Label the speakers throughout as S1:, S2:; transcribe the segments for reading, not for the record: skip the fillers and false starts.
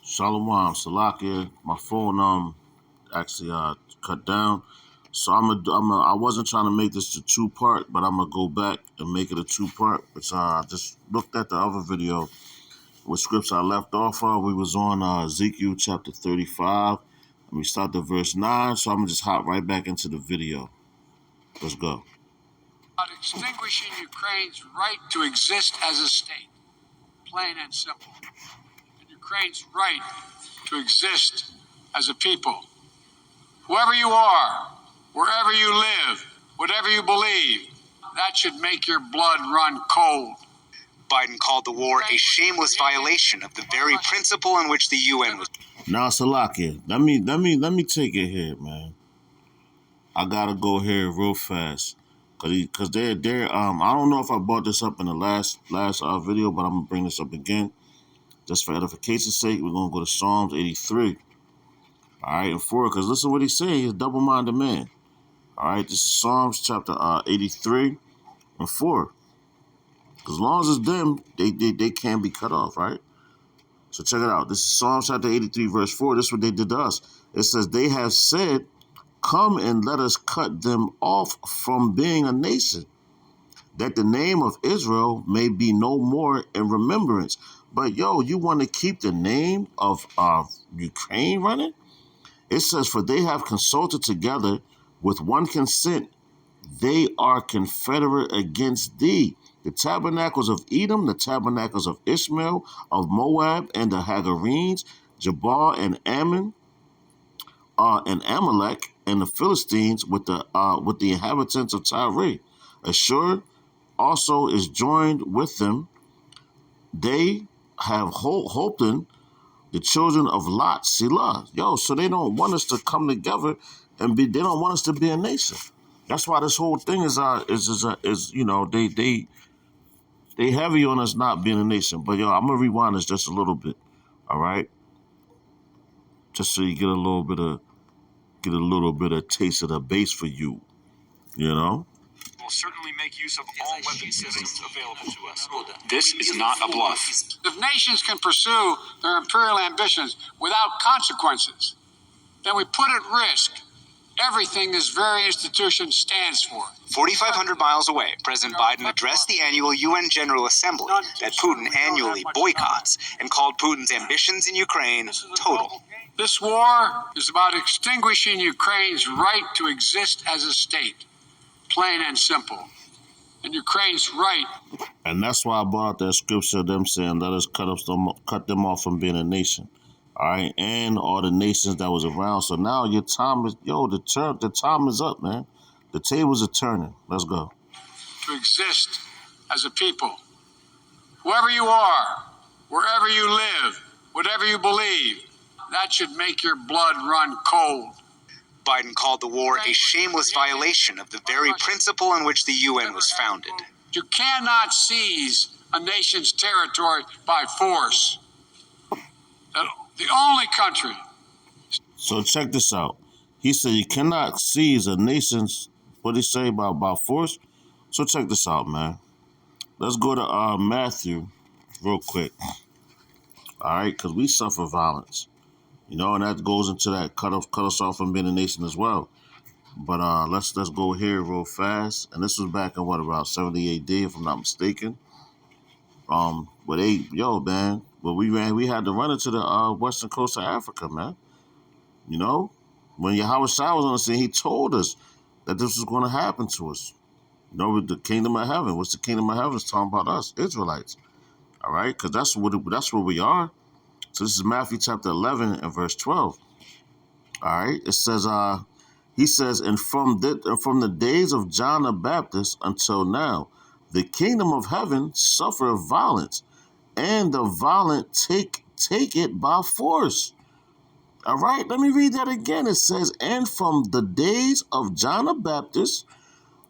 S1: Shalom, Salakia. My phone actually cut down, so I wasn't trying to make this a two-part, but I'm gonna go back and make it a two-part. Which I just looked at the other video with scripts I left off of. We was on Ezekiel chapter 35, and we start at verse 9. So I'm gonna just hop right back into the video. Let's go.
S2: About extinguishing Ukraine's right to exist as a state, plain and simple. And Ukraine's right to exist as a people. Whoever you are, wherever you live, whatever you believe, that should make your blood run cold.
S3: Biden called the war a shameless violation of the very principle in which the UN was.
S1: Now, Salakia, let me take it here, man. I gotta go here real fast, cause they're I don't know if I brought this up in the last video, but I'm gonna bring this up again, just for edification's sake. We're gonna go to Psalms 83. All right, and 4, because listen what he's saying. He's a double-minded man. All right, this is Psalms chapter 83 and 4. As long as it's them, they can't be cut off, right? So check it out. This is Psalms chapter 83, verse 4. This is what they did to us. It says, they have said, come and let us cut them off from being a nation, that the name of Israel may be no more in remembrance. But, yo, you want to keep the name of Ukraine running? It says, for they have consulted together with one consent. They are confederate against thee. The tabernacles of Edom, the tabernacles of Ishmael, of Moab, and the Hagarenes, Jabal and Ammon, and Amalek, and the Philistines with the inhabitants of Tyre. Ashur also is joined with them. They have Holton, the children of Lot, Selah. Yo, so they don't want us to come together and they don't want us to be a nation. That's why this whole thing is you know, they heavy on us not being a nation. But yo, I'm gonna rewind this just a little bit, all right? Just so you get a little bit of taste of the base for you, you know.
S4: Will certainly make use of all weapon systems available to us. This is not a bluff.
S2: If nations can pursue their imperial ambitions without consequences, then we put at risk everything this very institution stands for.
S3: 4,500 miles away, President Biden addressed the annual UN General Assembly that Putin annually boycotts and called Putin's ambitions in Ukraine total.
S2: This war is about extinguishing Ukraine's right to exist as a state, plain and simple. And Ukraine's right.
S1: And that's why I brought out that scripture of them saying, let us cut them off from being a nation. All right, and all the nations that was around. So now your time is, the time is up, man. The tables are turning. Let's go.
S2: To exist as a people. Whoever you are, wherever you live, whatever you believe, that should make your blood run cold.
S3: Biden called the war a shameless violation of the very principle in which the UN was founded.
S2: You cannot seize a nation's territory by force. The only country.
S1: So check this out. He said you cannot seize a nation's, what did he say about force? So check this out, man. Let's go to Matthew real quick. All right, because we suffer violence. You know, and that goes into that cut us off from being a nation as well. But let's go here real fast. And this was back in about 70 AD, if I'm not mistaken. But we had to run into the western coast of Africa, man. You know, when Yahweh Shai was on the scene, he told us that this was going to happen to us. You know, with the kingdom of heaven. What's the kingdom of heaven? It's talking about us, Israelites. All right, because that's what we are. So this is Matthew chapter 11 and verse 12. All right, it says, he says, and from the days of John the Baptist until now, the kingdom of heaven suffereth violence, and the violent take it by force. All right, let me read that again. It says, and from the days of John the Baptist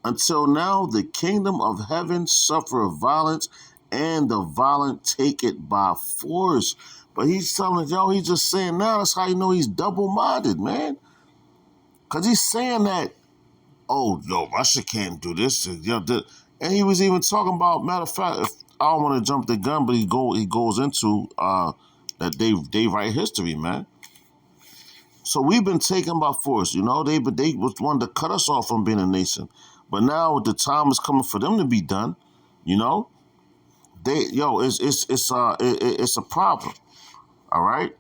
S1: until now, the kingdom of heaven suffereth violence, and the violent take it by force. But he's telling y'all, he's just saying now, that's how you know he's double-minded, man. Because he's saying that, oh, yo, Russia can't do this. And he was even talking about, matter of fact, I don't want to jump the gun, but he goes into that they write history, man. So we've been taken by force, you know. They was wanted to cut us off from being a nation, but now the time is coming for them to be done, you know. It's a problem. All right.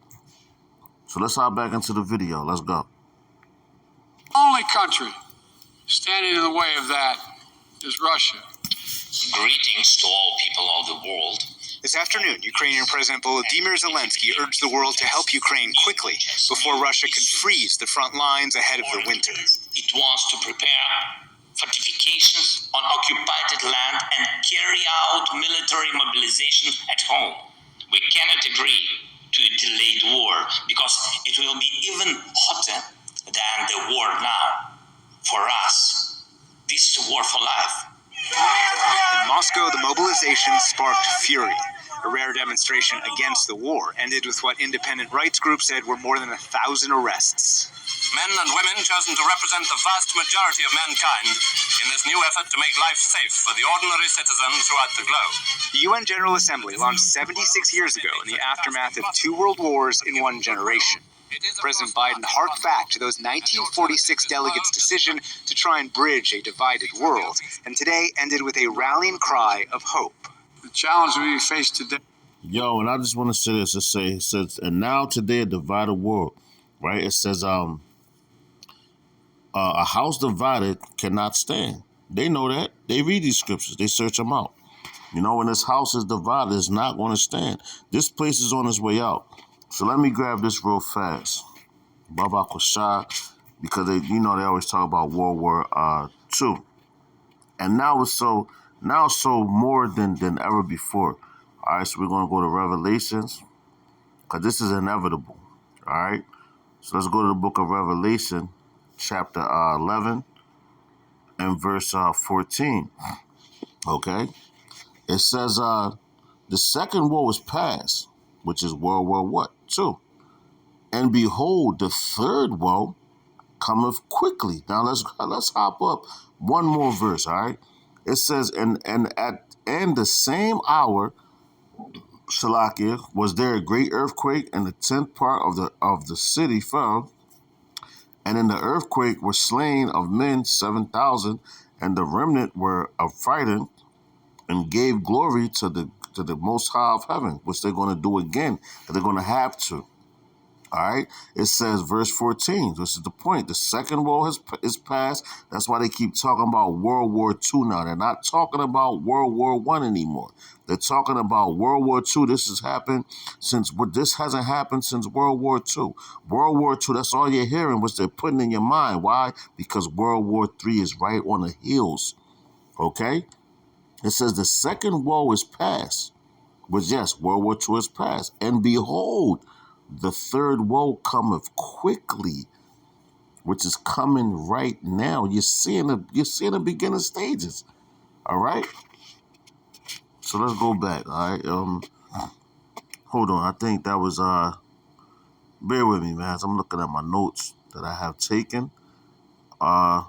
S1: So let's hop back into the video. Let's go.
S2: Only country standing in the way of that is Russia.
S5: Greetings to all people of the world.
S3: This afternoon, Ukrainian President Volodymyr Zelensky urged the world to help Ukraine quickly before Russia can freeze the front lines ahead of the winter.
S5: It wants to prepare fortifications on occupied land and carry out military mobilization at home. We cannot agree to a delayed war because it will be even hotter than the war now. For us, this is a war for life.
S3: In Moscow, the mobilization sparked fury. A rare demonstration against the war ended with what independent rights groups said were more than 1,000 arrests.
S6: Men and women chosen to represent the vast majority of mankind in this new effort to make life safe for the ordinary citizen throughout the globe.
S3: The UN General Assembly launched 76 years ago in the aftermath of 2 world wars in one generation. President Biden harked back to those 1946 delegates' decision to try and bridge a divided world, and today ended with a rallying cry of hope.
S2: The challenge we face today.
S1: Yo, and I just want to say this. It says, and now today a divided world, right? It says, a house divided cannot stand. They know that. They read these scriptures. They search them out. You know, when this house is divided, it's not going to stand. This place is on its way out. So let me grab this real fast. Baba Koshai, because they always talk about World War II. And now it's so more than ever before. All right, so we're going to go to Revelations, because this is inevitable. All right, so let's go to the book of Revelation, chapter 11 and verse 14. Okay, it says the second woe is past, which is World War II. And behold, the third woe cometh quickly. Now let's hop up one more verse, all right? It says, and the same hour, Shalakia, was there a great earthquake, and the 10th part of the city fell. And in the earthquake were slain of men 7,000, and the remnant were affrighted, and gave glory to the Most High of heaven, which they're going to do again, and they're going to have to. All right, it says, verse 14, this is the point. The second woe is past. That's why they keep talking about World War II now. They're not talking about World War I anymore. They're talking about World War II. This hasn't happened since World War II. World War II, that's all you're hearing, which they're putting in your mind. Why? Because World War III is right on the heels. Okay? It says the second woe is past. But yes, World War II is past. And behold, the third woe cometh quickly, which is coming right now. You're seeing the beginning stages. All right. So let's go back. All right. Hold on. I think that was bear with me, man. I'm looking at my notes that I have taken. I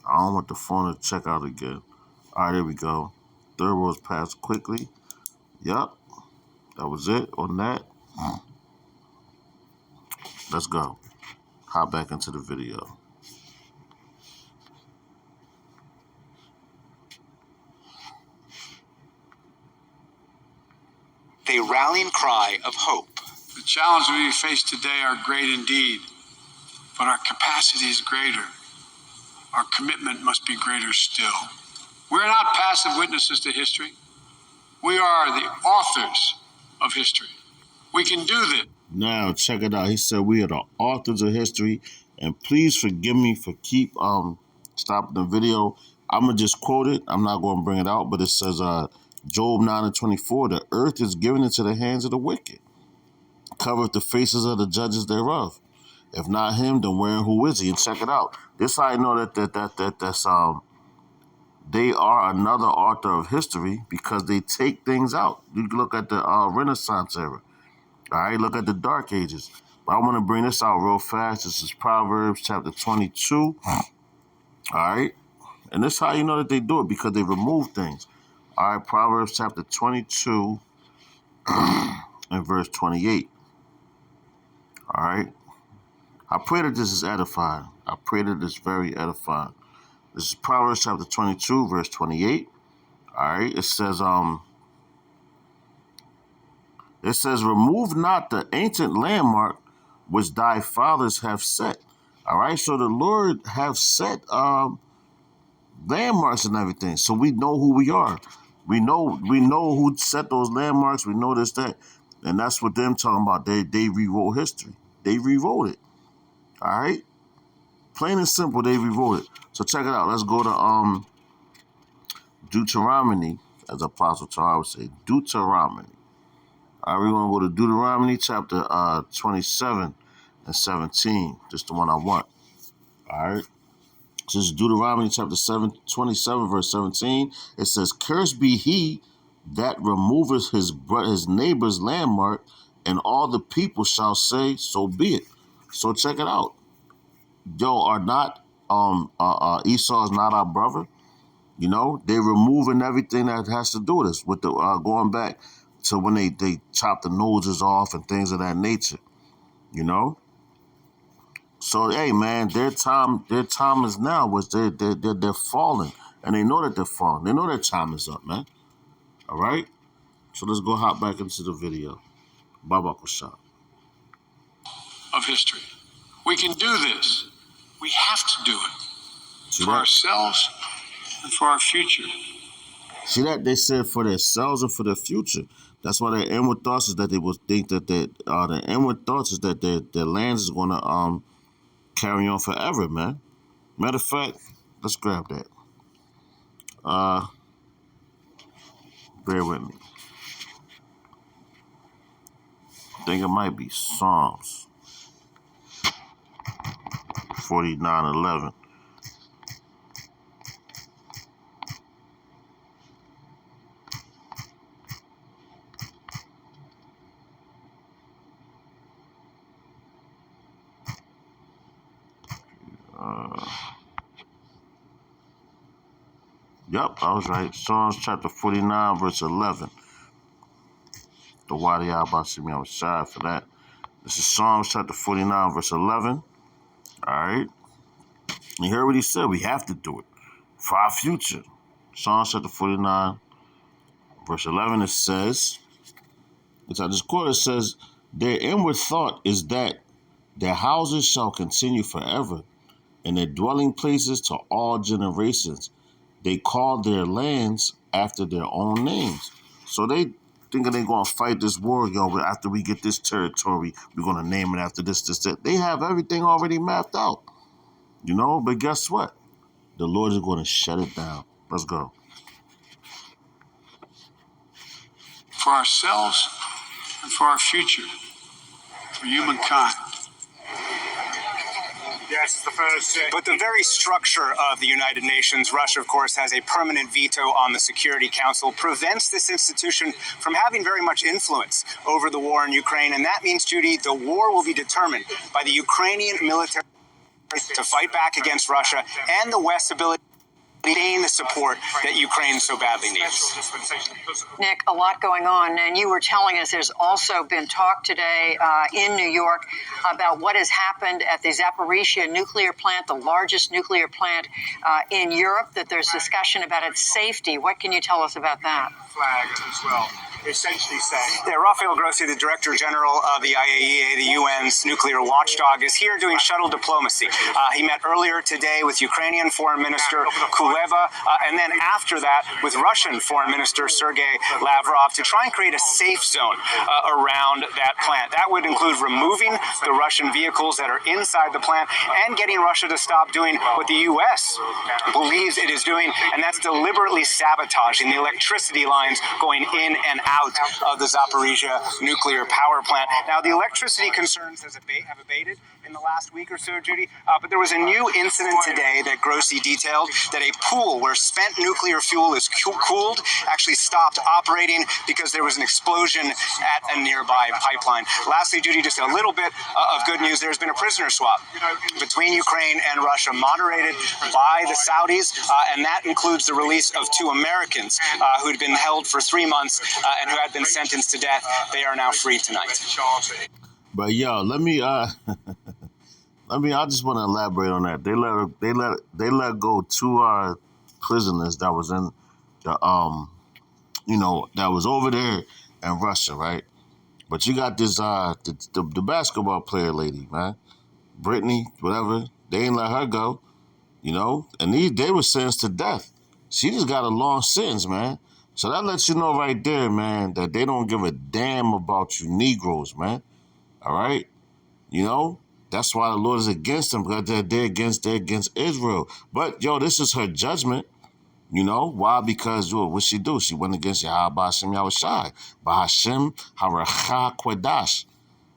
S1: don't want the phone to check out again. All right, there we go. Third woe is passed quickly. Yep. That was it on that. Let's go. Hop back into the video.
S3: A rallying cry of hope.
S2: The challenges we face today are great indeed, but our capacity is greater. Our commitment must be greater still. We're not passive witnesses to history. We are the authors of history. We can do this.
S1: Now, check it out. He said we are the authors of history, and please forgive me for keep stopping the video. I'm going to just quote it. I'm not going to bring it out, but it says, Job 9:24, the earth is given into the hands of the wicked, covereth the faces of the judges thereof. If not him, then where and who is he? And check it out. This how I know that's they are another author of history, because they take things out. You can look at the Renaissance era. All right, look at the Dark Ages. But I want to bring this out real fast. This is Proverbs chapter 22. All right. And this is how you know that they do it, because they remove things. All right, Proverbs chapter 22 in verse 28. All right. I pray that this is edifying. I pray that it's very edifying. This is Proverbs chapter 22, verse 28. All right. It says, remove not the ancient landmark which thy fathers have set. All right. So the Lord have set landmarks and everything. So we know who we are. We know who set those landmarks. We know this, that. And that's what them talking about. They rewrote history. They rewrote it. All right. Plain and simple, they rewrote it. So check it out. Let's go to Deuteronomy, as Apostle Torah would say, Deuteronomy. All right, we're going to go to Deuteronomy chapter 27 and 17. Just the one I want. All right. This is Deuteronomy chapter 27, verse 17. It says, cursed be he that removeth his neighbor's landmark, and all the people shall say, so be it. So check it out. Yo, are not Esau is not our brother? You know, they're removing everything that has to do with us, with the going back to when they chop the noses off and things of that nature. You know, so hey man, their time is now. Was they're falling, and they know that they're falling. They know their time is up, man. All right, so let's go hop back into the video. Baba Kusha.
S2: Of history. We can do this. We have to do it.
S1: See
S2: for
S1: that?
S2: Ourselves and for our future.
S1: See that? They said for themselves and for their future. That's why their inward thoughts is that they will think that their inward thoughts is that their lands is gonna carry on forever, man. Matter of fact, let's grab that. Bear with me. I think it might be Psalms 49:11. Yep, I was right. Psalms chapter 49, verse 11. The why y'all about to see me, I was shy for that. This is Psalms chapter 49, verse 11. All right. You heard what he said. We have to do it for our future. Psalms chapter 49, verse 11, it says, which I just quoted, it says, their inward thought is that their houses shall continue forever, and their dwelling places to all generations. They call their lands after their own names. So they thinking they're going to fight this war, yo, but after we get this territory, we're going to name it after this, that. They have everything already mapped out, you know? But guess what? The Lord is going to shut it down. Let's go.
S2: For ourselves and for our future. For humankind.
S3: Yes, it's the first. But the very structure of the United Nations, Russia, of course, has a permanent veto on the Security Council, prevents this institution from having very much influence over the war in Ukraine. And that means, Judy, the war will be determined by the Ukrainian military to fight back against Russia and the West's ability to gain the support that Ukraine so badly needs.
S7: Nick, a lot going on, and you were telling us there's also been talk today in New York about what has happened at the Zaporizhzhia nuclear plant, the largest nuclear plant in Europe, that there's discussion about its safety. What can you tell us about that?
S3: Flag as well. Essentially saying. Yeah, Rafael Grossi, the Director General of the IAEA, the UN's nuclear watchdog, is here doing shuttle diplomacy. He met earlier today with Ukrainian Foreign Minister Kuleva, and then after that with Russian Foreign Minister Sergei Lavrov to try and create a safe zone around that plant. That would include removing the Russian vehicles that are inside the plant and getting Russia to stop doing what the U.S. believes it is doing, and that's deliberately sabotaging the electricity lines going in and out of the Zaporizhzhia nuclear power plant. Now, the electricity concerns have abated in the last week or so, Judy, but there was a new incident today that Grossi detailed, that a pool where spent nuclear fuel is cooled actually stopped operating because there was an explosion at a nearby pipeline. Lastly, Judy, just a little bit of good news. There's been a prisoner swap between Ukraine and Russia, moderated by the Saudis, and that includes the release of 2 Americans who'd been held for 3 months and who had been sentenced to death. They are now free tonight.
S1: But yo, let me I just want to elaborate on that. They let go 2 prisoners that was in the that was over there in Russia, right? But you got this the basketball player lady, man, Brittany, whatever. They ain't let her go, and they were sentenced to death. She just got a long sentence, man. So that lets you know right there, man, that they don't give a damn about you Negroes, man. All right? That's why the Lord is against them, because they're against Israel. But yo, this is her judgment. Why? Because what she do? She went against Yahweh Hashem Yahushai, Bahashem Haracha Kwadash.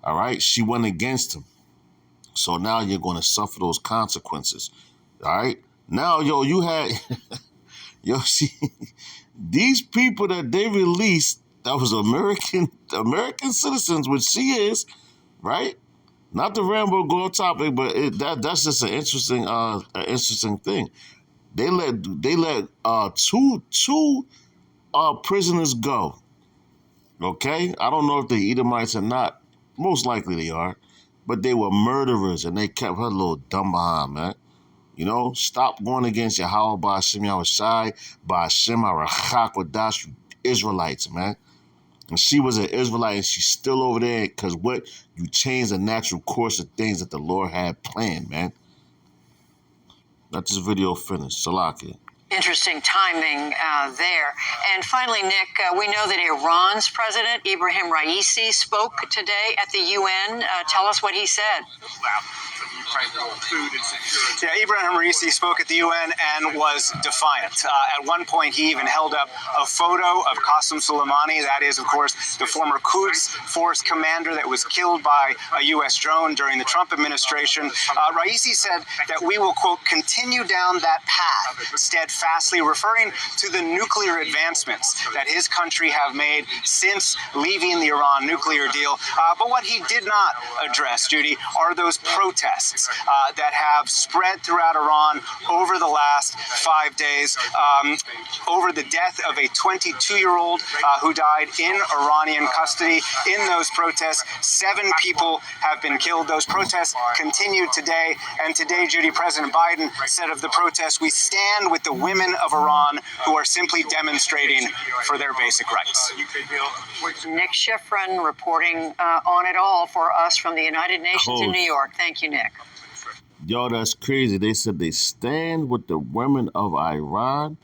S1: All right, she went against him. So now you're going to suffer those consequences. All right. Now, yo, you had, see, these people that they released that was American citizens, which she is, right? Not the Rambo go topic, but that's just an interesting thing. They let two prisoners go. Okay, I don't know if they're Edomites or not. Most likely they are, but they were murderers, and they kept her little dumb behind, man. Stop going against Yahweh by Hashem Yahushai, by Hashem Arachak Wadash, Israelites, man. And she was an Israelite, and she's still over there because you changed the natural course of things that the Lord had planned, man. Let this video finish. Salaki.
S7: Interesting timing there. And finally, Nick, we know that Iran's president, Ibrahim Raisi, spoke today at the UN. Tell us what he said.
S3: Yeah, Ibrahim Raisi spoke at the UN and was defiant. At one point, he even held up a photo of Qasem Soleimani. That is, of course, the former Quds Force commander that was killed by a U.S. drone during the Trump administration. Raisi said that we will, quote, continue down that path steadfastly, referring to the nuclear advancements that his country have made since leaving the Iran nuclear deal. But what he did not address, Judy, are those protests that have spread throughout Iran over the last 5 days over the death of a 22-year-old who died in Iranian custody. In those protests, 7 people have been killed. Those protests continued today. And today, Judy, President Biden said of the protests, we stand with the women of Iran who are simply demonstrating for their basic rights.
S7: Nick Schifrin reporting on it all for us from the United Nations in New York. Thank you, Nick.
S1: Yo, that's crazy. They said they stand with the women of Iran.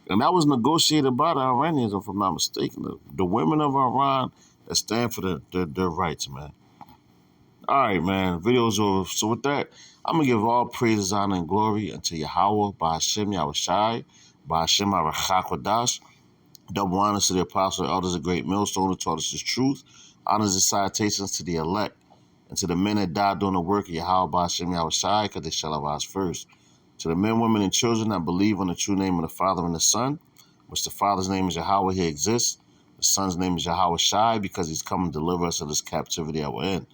S1: And that was negotiated by the Iranians, if I'm not mistaken. The women of Iran that stand for their rights, man. All right, man. Video's over. So with that, I'm going to give all praises, honor, and glory unto Yahweh, by Hashem Yahushai, by Hashem Arachak Wadash. Double honors to the apostles and elders of Great Millstone who taught us his truth. Honors and salutations to the elect and to the men that died doing the work of Yahweh by Hashem Yahushai, because they shall arise first. To the men, women, and children that believe on the true name of the Father and the Son, which the Father's name is Yahweh, he exists. The Son's name is Yahweh Shai, because he's come to deliver us of this captivity that we're in.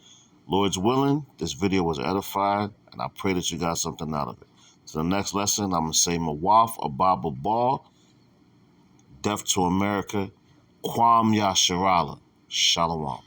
S1: Lord's willing, this video was edified, and I pray that you got something out of it. To the next lesson, I'm going to say Mawaf Ababa Ball, Death to America, Kwam Yasharala. Shalom.